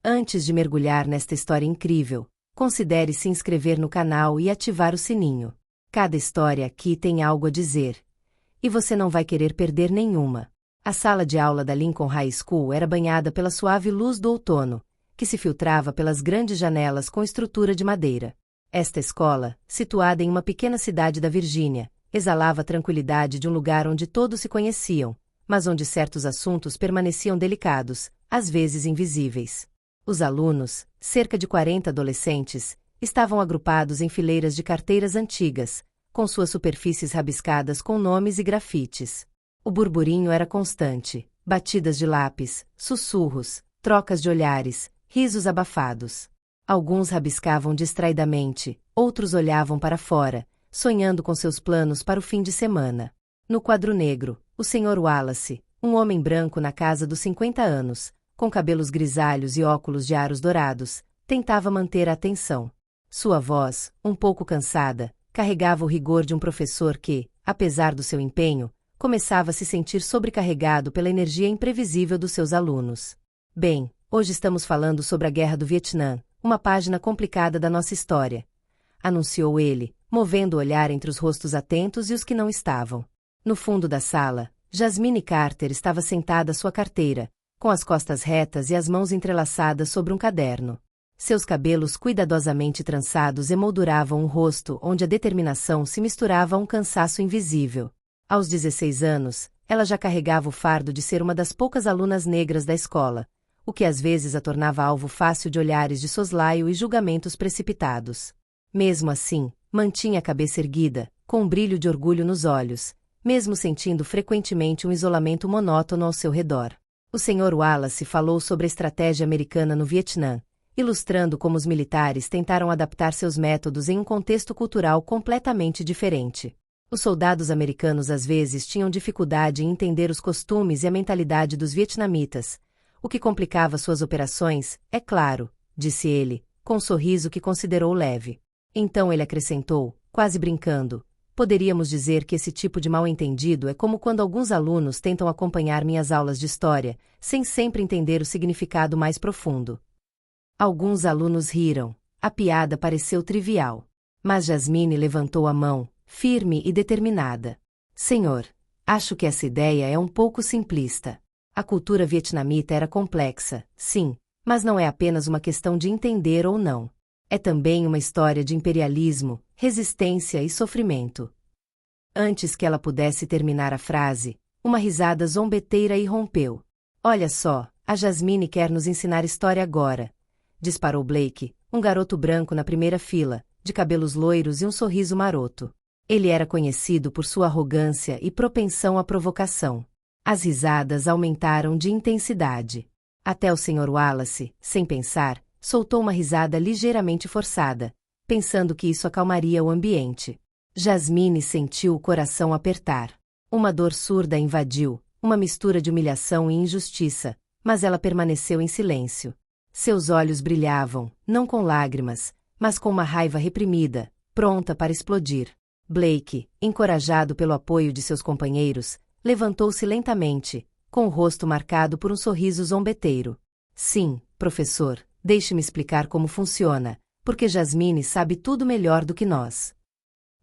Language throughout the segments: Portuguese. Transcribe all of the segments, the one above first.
Antes de mergulhar nesta história incrível, considere se inscrever no canal e ativar o sininho. Cada história aqui tem algo a dizer. E você não vai querer perder nenhuma. A sala de aula da Lincoln High School era banhada pela suave luz do outono, que se filtrava pelas grandes janelas com estrutura de madeira. Esta escola, situada em uma pequena cidade da Virgínia, exalava a tranquilidade de um lugar onde todos se conheciam, mas onde certos assuntos permaneciam delicados, às vezes invisíveis. Os alunos, cerca de 40 adolescentes, estavam agrupados em fileiras de carteiras antigas, com suas superfícies rabiscadas com nomes e grafites. O burburinho era constante, batidas de lápis, sussurros, trocas de olhares, risos abafados. Alguns rabiscavam distraidamente, outros olhavam para fora, sonhando com seus planos para o fim de semana. No quadro negro, o Sr. Wallace, um homem branco na casa dos 50 anos, com cabelos grisalhos e óculos de aros dourados, tentava manter a atenção. Sua voz, um pouco cansada, carregava o rigor de um professor que, apesar do seu empenho, começava a se sentir sobrecarregado pela energia imprevisível dos seus alunos. Bem, hoje estamos falando sobre a Guerra do Vietnã, uma página complicada da nossa história, anunciou ele, movendo o olhar entre os rostos atentos e os que não estavam. No fundo da sala, Jasmine Carter estava sentada à sua carteira, com as costas retas e as mãos entrelaçadas sobre um caderno. Seus cabelos cuidadosamente trançados emolduravam um rosto onde a determinação se misturava a um cansaço invisível. Aos 16 anos, ela já carregava o fardo de ser uma das poucas alunas negras da escola, o que às vezes a tornava alvo fácil de olhares de soslaio e julgamentos precipitados. Mesmo assim, mantinha a cabeça erguida, com um brilho de orgulho nos olhos, mesmo sentindo frequentemente um isolamento monótono ao seu redor. O Sr. Wallace falou sobre a estratégia americana no Vietnã, ilustrando como os militares tentaram adaptar seus métodos em um contexto cultural completamente diferente. Os soldados americanos às vezes tinham dificuldade em entender os costumes e a mentalidade dos vietnamitas, o que complicava suas operações, é claro, disse ele, com um sorriso que considerou leve. Então ele acrescentou, quase brincando, poderíamos dizer que esse tipo de mal-entendido é como quando alguns alunos tentam acompanhar minhas aulas de história, sem sempre entender o significado mais profundo. Alguns alunos riram. A piada pareceu trivial. Mas Jasmine levantou a mão, firme e determinada. Senhor, acho que essa ideia é um pouco simplista. A cultura vietnamita era complexa, sim, mas não é apenas uma questão de entender ou não. É também uma história de imperialismo, resistência e sofrimento. Antes que ela pudesse terminar a frase, uma risada zombeteira irrompeu. Olha só, a Jasmine quer nos ensinar história agora, disparou Blake, um garoto branco na primeira fila, de cabelos loiros e um sorriso maroto. Ele era conhecido por sua arrogância e propensão à provocação. As risadas aumentaram de intensidade. Até o Sr. Wallace, sem pensar, soltou uma risada ligeiramente forçada, pensando que isso acalmaria o ambiente. Jasmine sentiu o coração apertar. Uma dor surda a invadiu, uma mistura de humilhação e injustiça, mas ela permaneceu em silêncio. Seus olhos brilhavam, não com lágrimas, mas com uma raiva reprimida, pronta para explodir. Blake, encorajado pelo apoio de seus companheiros, levantou-se lentamente, com o rosto marcado por um sorriso zombeteiro. Sim, professor, deixe-me explicar como funciona, porque Jasmine sabe tudo melhor do que nós.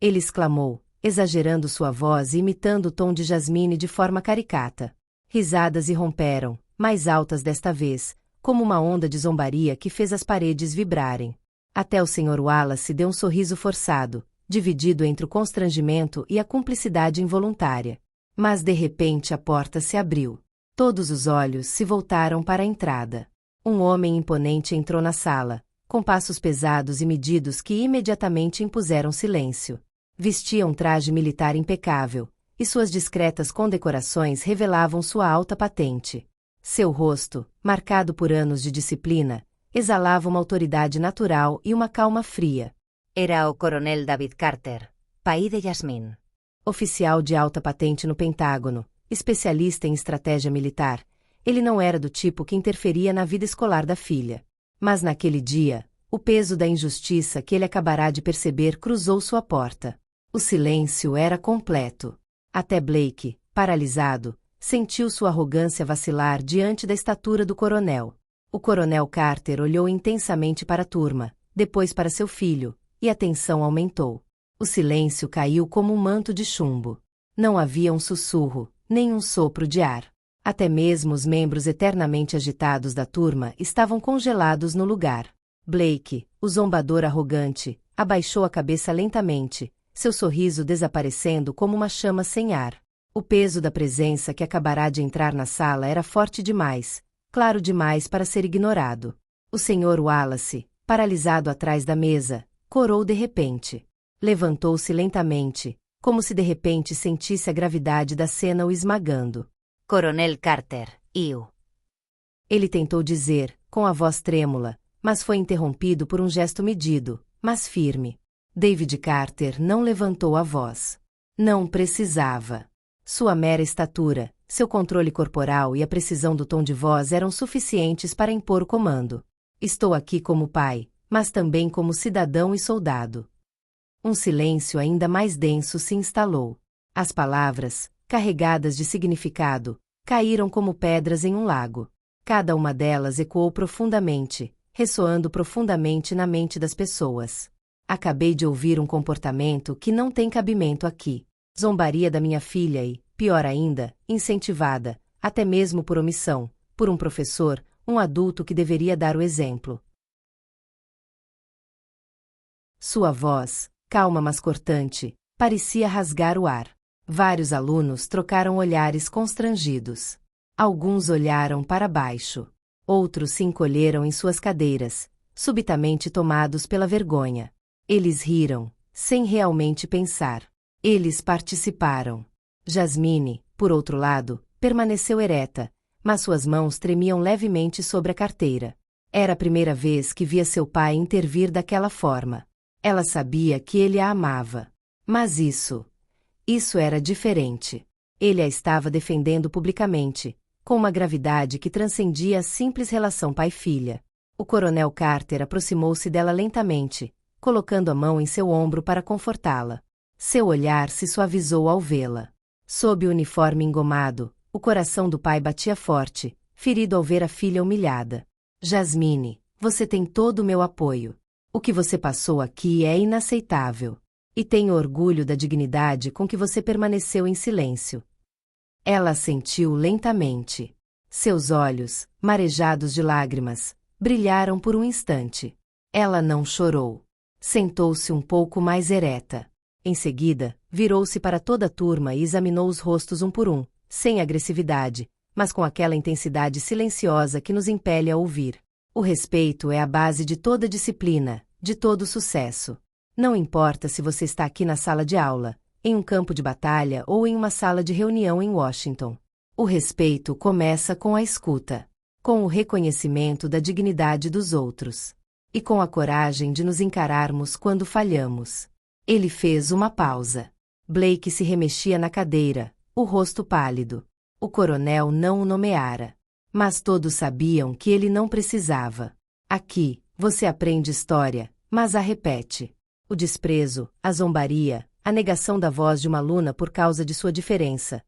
Ele exclamou, exagerando sua voz e imitando o tom de Jasmine de forma caricata. Risadas irromperam, mais altas desta vez, como uma onda de zombaria que fez as paredes vibrarem. Até o Sr. Wallace deu um sorriso forçado, dividido entre o constrangimento e a cumplicidade involuntária. Mas de repente a porta se abriu. Todos os olhos se voltaram para a entrada. Um homem imponente entrou na sala, com passos pesados e medidos que imediatamente impuseram silêncio. Vestia um traje militar impecável, e suas discretas condecorações revelavam sua alta patente. Seu rosto, marcado por anos de disciplina, exalava uma autoridade natural e uma calma fria. Era o coronel David Carter, pai de Jasmine. Oficial de alta patente no Pentágono, especialista em estratégia militar, ele não era do tipo que interferia na vida escolar da filha. Mas naquele dia, o peso da injustiça que ele acabará de perceber cruzou sua porta. O silêncio era completo. Até Blake, paralisado, sentiu sua arrogância vacilar diante da estatura do coronel. O coronel Carter olhou intensamente para a turma, depois para seu filho, e a tensão aumentou. O silêncio caiu como um manto de chumbo. Não havia um sussurro, nem um sopro de ar. Até mesmo os membros eternamente agitados da turma estavam congelados no lugar. Blake, o zombador arrogante, abaixou a cabeça lentamente, seu sorriso desaparecendo como uma chama sem ar. O peso da presença que acabará de entrar na sala era forte demais, claro demais para ser ignorado. O Sr. Wallace, paralisado atrás da mesa, corou de repente. Levantou-se lentamente, como se de repente sentisse a gravidade da cena o esmagando. Coronel Carter, eu. Ele tentou dizer, com a voz trêmula, mas foi interrompido por um gesto medido, mas firme. David Carter não levantou a voz. Não precisava. Sua mera estatura, seu controle corporal e a precisão do tom de voz eram suficientes para impor o comando. Estou aqui como pai, mas também como cidadão e soldado. Um silêncio ainda mais denso se instalou. As palavras, carregadas de significado, caíram como pedras em um lago. Cada uma delas ecoou profundamente, ressoando profundamente na mente das pessoas. Acabei de ouvir um comportamento que não tem cabimento aqui. Zombaria da minha filha e, pior ainda, incentivada, até mesmo por omissão, por um professor, um adulto que deveria dar o exemplo. Sua voz, calma mas cortante, parecia rasgar o ar. Vários alunos trocaram olhares constrangidos. Alguns olharam para baixo. Outros se encolheram em suas cadeiras, subitamente tomados pela vergonha. Eles riram, sem realmente pensar. Eles participaram. Jasmine, por outro lado, permaneceu ereta, mas suas mãos tremiam levemente sobre a carteira. Era a primeira vez que via seu pai intervir daquela forma. Ela sabia que ele a amava. Mas isso era diferente. Ele a estava defendendo publicamente, com uma gravidade que transcendia a simples relação pai-filha. O coronel Carter aproximou-se dela lentamente, colocando a mão em seu ombro para confortá-la. Seu olhar se suavizou ao vê-la. Sob o uniforme engomado, o coração do pai batia forte, ferido ao ver a filha humilhada. Jasmine, você tem todo o meu apoio. O que você passou aqui é inaceitável. E tenho orgulho da dignidade com que você permaneceu em silêncio. Ela assentiu lentamente. Seus olhos, marejados de lágrimas, brilharam por um instante. Ela não chorou. Sentou-se um pouco mais ereta. Em seguida, virou-se para toda a turma e examinou os rostos um por um, sem agressividade, mas com aquela intensidade silenciosa que nos impele a ouvir. O respeito é a base de toda disciplina, de todo sucesso. Não importa se você está aqui na sala de aula, em um campo de batalha ou em uma sala de reunião em Washington. O respeito começa com a escuta, com o reconhecimento da dignidade dos outros, e com a coragem de nos encararmos quando falhamos. Ele fez uma pausa. Blake se remexia na cadeira, o rosto pálido. O coronel não o nomeara. Mas todos sabiam que ele não precisava. Aqui, você aprende história, mas a repete. O desprezo, a zombaria, a negação da voz de uma aluna por causa de sua diferença.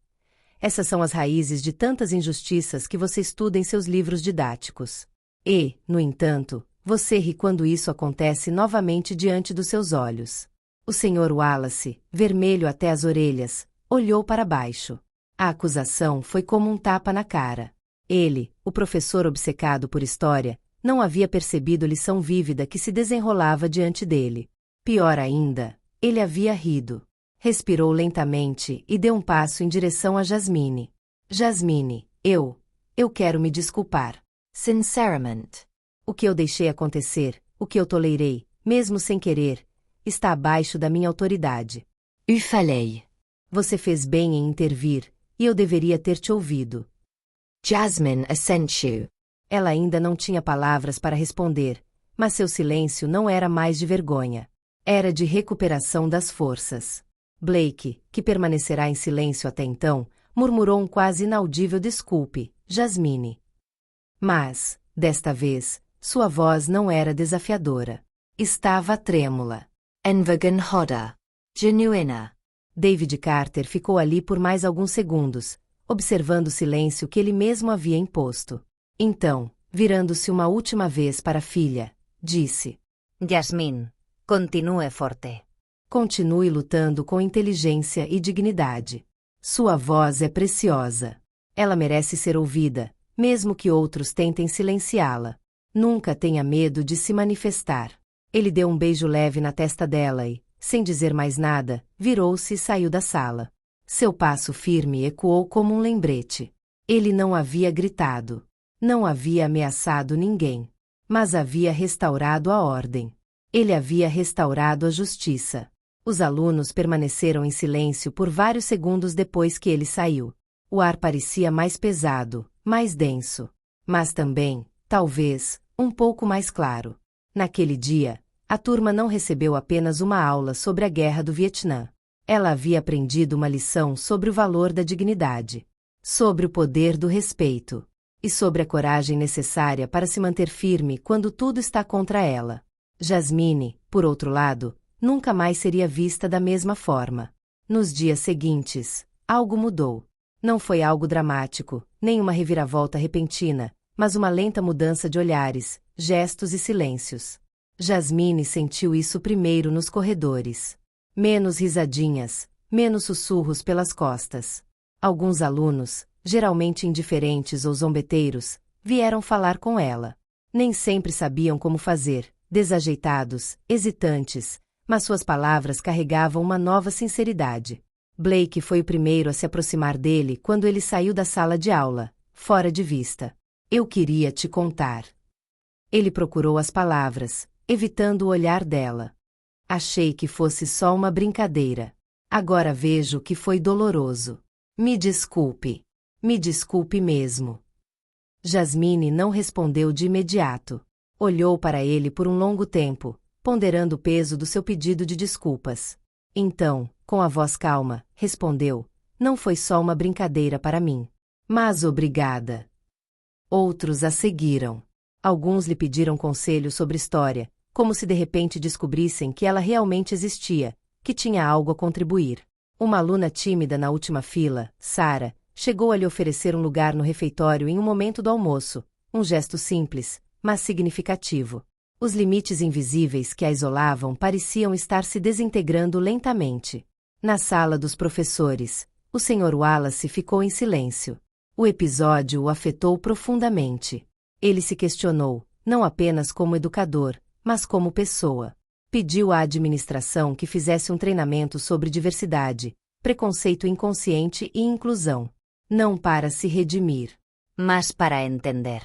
Essas são as raízes de tantas injustiças que você estuda em seus livros didáticos. E, no entanto, você ri quando isso acontece novamente diante dos seus olhos. O Sr. Wallace, vermelho até as orelhas, olhou para baixo. A acusação foi como um tapa na cara. Ele, o professor obcecado por história, não havia percebido a lição vívida que se desenrolava diante dele. Pior ainda, ele havia rido. Respirou lentamente e deu um passo em direção a Jasmine. Jasmine, eu quero me desculpar. Sinceramente. O que eu deixei acontecer, o que eu tolerei, mesmo sem querer, está abaixo da minha autoridade. Eu falei. Você fez bem em intervir, e eu deveria ter te ouvido. Jasmine assentiu. Ela ainda não tinha palavras para responder, mas seu silêncio não era mais de vergonha. Era de recuperação das forças. Blake, que permanecerá em silêncio até então, murmurou um quase inaudível desculpe, Jasmine. Mas, desta vez, sua voz não era desafiadora. Estava trêmula. Envergonhada. Genuína. David Carter ficou ali por mais alguns segundos, observando o silêncio que ele mesmo havia imposto. Então, Virando-se uma última vez para a filha, disse: Jasmine, continue forte. Continue lutando com inteligência e dignidade. Sua voz é preciosa. Ela merece ser ouvida, mesmo que outros tentem silenciá-la. Nunca tenha medo de se manifestar. Ele deu um beijo leve na testa dela e, sem dizer mais nada, virou-se e saiu da sala. Seu passo firme ecoou como um lembrete. Ele não havia gritado. Não havia ameaçado ninguém. Mas havia restaurado a ordem. Ele havia restaurado a justiça. Os alunos permaneceram em silêncio por vários segundos depois que ele saiu. O ar parecia mais pesado, mais denso. Mas também, talvez, um pouco mais claro. Naquele dia, a turma não recebeu apenas uma aula sobre a Guerra do Vietnã. Ela havia aprendido uma lição sobre o valor da dignidade, sobre o poder do respeito, e sobre a coragem necessária para se manter firme quando tudo está contra ela. Jasmine, por outro lado, nunca mais seria vista da mesma forma. Nos dias seguintes, algo mudou. Não foi algo dramático, nem uma reviravolta repentina, mas uma lenta mudança de olhares, gestos e silêncios. Jasmine sentiu isso primeiro nos corredores. Menos risadinhas, menos sussurros pelas costas. Alguns alunos, geralmente indiferentes ou zombeteiros, vieram falar com ela. Nem sempre sabiam como fazer, desajeitados, hesitantes, mas suas palavras carregavam uma nova sinceridade. Blake foi o primeiro a se aproximar dele quando ele saiu da sala de aula, fora de vista. Eu queria te contar. Ele procurou as palavras, evitando o olhar dela. Achei que fosse só uma brincadeira. Agora vejo que foi doloroso. Me desculpe. Me desculpe mesmo. Jasmine não respondeu de imediato. Olhou para ele por um longo tempo, ponderando o peso do seu pedido de desculpas. Então, com a voz calma, respondeu: não foi só uma brincadeira para mim. Mas obrigada. Outros a seguiram. Alguns lhe pediram conselho sobre história, como se de repente descobrissem que ela realmente existia, que tinha algo a contribuir. Uma aluna tímida na última fila, Sarah, chegou a lhe oferecer um lugar no refeitório em um momento do almoço, um gesto simples, mas significativo. Os limites invisíveis que a isolavam pareciam estar se desintegrando lentamente. Na sala dos professores, o Sr. Wallace ficou em silêncio. O episódio o afetou profundamente. Ele se questionou, não apenas como educador, mas como pessoa. Pediu à administração que fizesse um treinamento sobre diversidade, preconceito inconsciente e inclusão. Não para se redimir, mas para entender.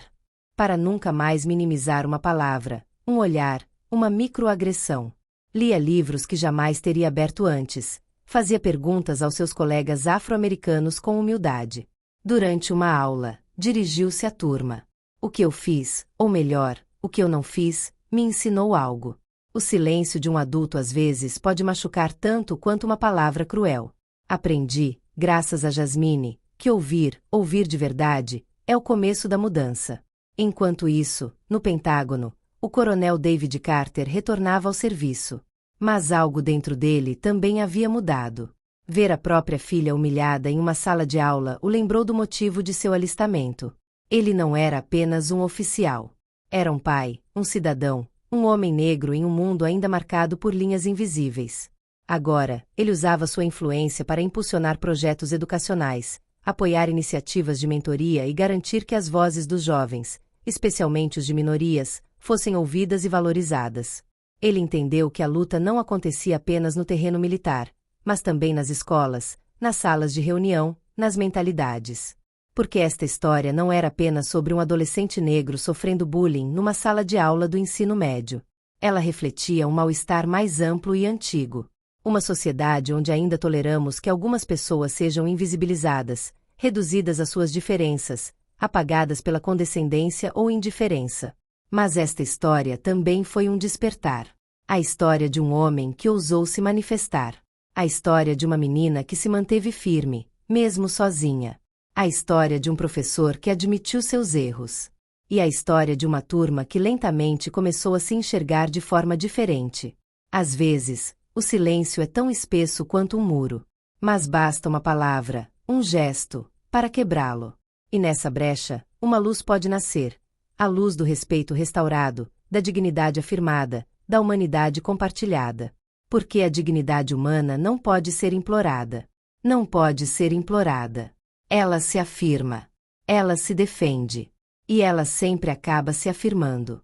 Para nunca mais minimizar uma palavra, um olhar, uma microagressão. Lia livros que jamais teria aberto antes. Fazia perguntas aos seus colegas afro-americanos com humildade. Durante uma aula, dirigiu-se à turma. O que eu fiz, ou melhor, o que eu não fiz, me ensinou algo. O silêncio de um adulto às vezes pode machucar tanto quanto uma palavra cruel. Aprendi, graças a Jasmine, que ouvir de verdade, é o começo da mudança. Enquanto isso, no Pentágono, o coronel David Carter retornava ao serviço. Mas algo dentro dele também havia mudado. Ver a própria filha humilhada em uma sala de aula o lembrou do motivo de seu alistamento. Ele não era apenas um oficial. Era um pai, um cidadão, um homem negro em um mundo ainda marcado por linhas invisíveis. Agora, ele usava sua influência para impulsionar projetos educacionais, apoiar iniciativas de mentoria e garantir que as vozes dos jovens, especialmente os de minorias, fossem ouvidas e valorizadas. Ele entendeu que a luta não acontecia apenas no terreno militar, mas também nas escolas, nas salas de reunião, nas mentalidades. Porque esta história não era apenas sobre um adolescente negro sofrendo bullying numa sala de aula do ensino médio. Ela refletia um mal-estar mais amplo e antigo. Uma sociedade onde ainda toleramos que algumas pessoas sejam invisibilizadas, reduzidas às suas diferenças, apagadas pela condescendência ou indiferença. Mas esta história também foi um despertar. A história de um homem que ousou se manifestar. A história de uma menina que se manteve firme, mesmo sozinha. A história de um professor que admitiu seus erros. E a história de uma turma que lentamente começou a se enxergar de forma diferente. Às vezes, o silêncio é tão espesso quanto um muro. Mas basta uma palavra, um gesto, para quebrá-lo. E nessa brecha, uma luz pode nascer, à luz do respeito restaurado, da dignidade afirmada, da humanidade compartilhada. Porque a dignidade humana não pode ser implorada. Não pode ser implorada. Ela se afirma. Ela se defende. E ela sempre acaba se afirmando.